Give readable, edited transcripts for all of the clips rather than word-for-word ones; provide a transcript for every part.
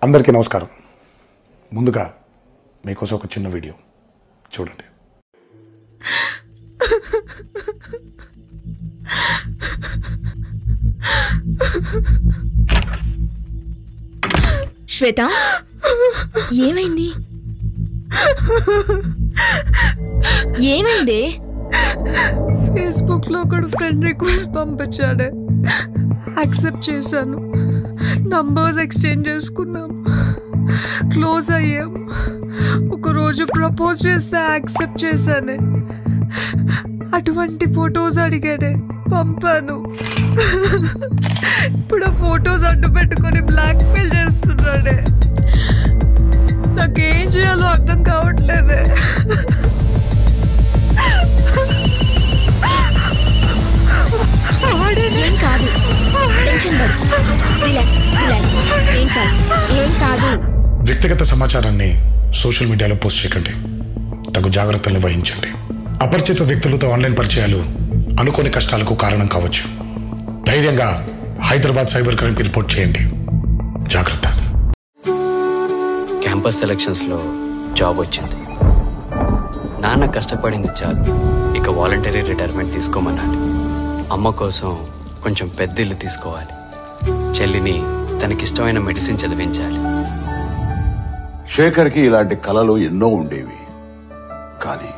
అందరికీ నమస్కారం. ముందుగా మీకోసం ఒక చిన్న వీడియో చూడండి. శ్వేత, ఏమైంది? ఏమైంది? ఫేస్బుక్ లో ఒకడు ఫ్రెండ్ రిక్వెస్ట్ పంపించాడే, యాక్సెప్ట్ చేశాను. నంబర్స్ ఎక్స్చేంజ్ చేసుకున్నాం, క్లోజ్ అయ్యాం. ఒకరోజు ప్రపోజ్ చేస్తే యాక్సెప్ట్ చేశానే. అటువంటి ఫొటోస్ అడిగాడే, పంపాను. ఇప్పుడు ఆ ఫొటోస్ అడ్డు పెట్టుకొని బ్లాక్ మెయిల్ చేస్తున్నాడే. నాకేం చేయాలో అర్థం కావట్లేదే. ఏం కాదు, టెన్షన్ పడు, రిలాక్స్ రిలాక్స్. ఏం కాదు. వ్యక్తిగత సమాచారాన్ని సోషల్ మీడియాలో పోస్ట్ చేయకండి. తగు జాగ్రత్తలను వహించండి. అపరిచిత వ్యక్తులతో ఆన్లైన్ పరిచయాలు అనుకోని కష్టాలకు కారణం కావచ్చు. ధైర్యంగా హైదరాబాద్ సైబర్ క్రైమ్కి రిపోర్ట్ చేయండి. జాగ్రత్త. క్యాంపస్ సెలక్షన్స్లో జాబ్ వచ్చింది. నాన్న కష్టపడింది చాలు, ఇక వాలంటరీ రిటైర్మెంట్ తీసుకోమన్నాడు. అమ్మ కోసం కొంచెం పెద్ద ఇల్లు తీసుకోవాలి. చెల్లిని తనకిష్టమైన మెడిసిన్ చదివించాలి. శేఖర్కి ఇలాంటి కలలు ఎన్నో ఉండేవి. కానీ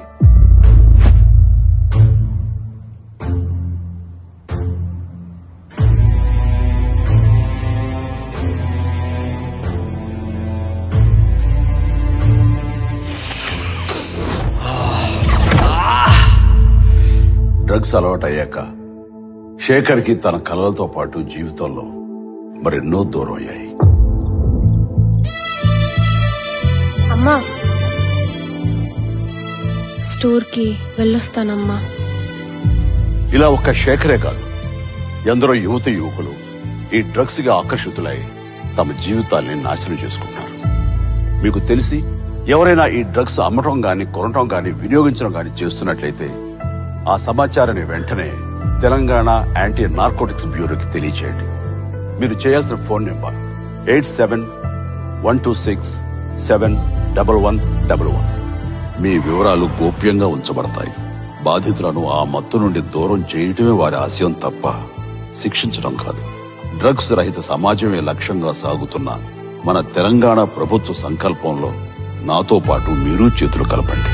డ్రగ్స్ అలవాటయ్యాక శేఖర్కి తన కలలతో పాటు జీవితంలో మరెన్నో దూరం అయ్యాయి. అమ్మా, స్టోర్కి వెళ్ళొస్తానమ్మా. ఇలా ఒక్క శేఖరే కాదు, ఎందరో యువత యువకులు ఈ డ్రగ్స్ గా ఆకర్షితులై తమ జీవితాల్ని నాశనం చేసుకున్నారు. మీకు తెలిసి ఎవరైనా ఈ డ్రగ్స్ అమ్మటం గాని, కొనటం గాని, వినియోగించడం గాని చేస్తున్నట్లయితే ఆ సమాచారాన్ని వెంటనే తెలంగాణ యాంటీ నార్కోటిక్స్ బ్యూరోకి తెలియచేయండి. మీరు చేయాల్సిన ఫోన్ నెంబర్ 8712671111. మీ వివరాలు గోప్యంగా ఉంచబడతాయి. బాధితులను ఆ మత్తు నుండి దూరం చేయటమే వారి ఆశయం తప్ప శిక్షించడం కాదు. డ్రగ్స్ రహిత సమాజమే లక్ష్యంగా సాగుతున్న మన తెలంగాణ ప్రభుత్వ సంకల్పంలో నాతో పాటు మీరు చేతులు కలపండి.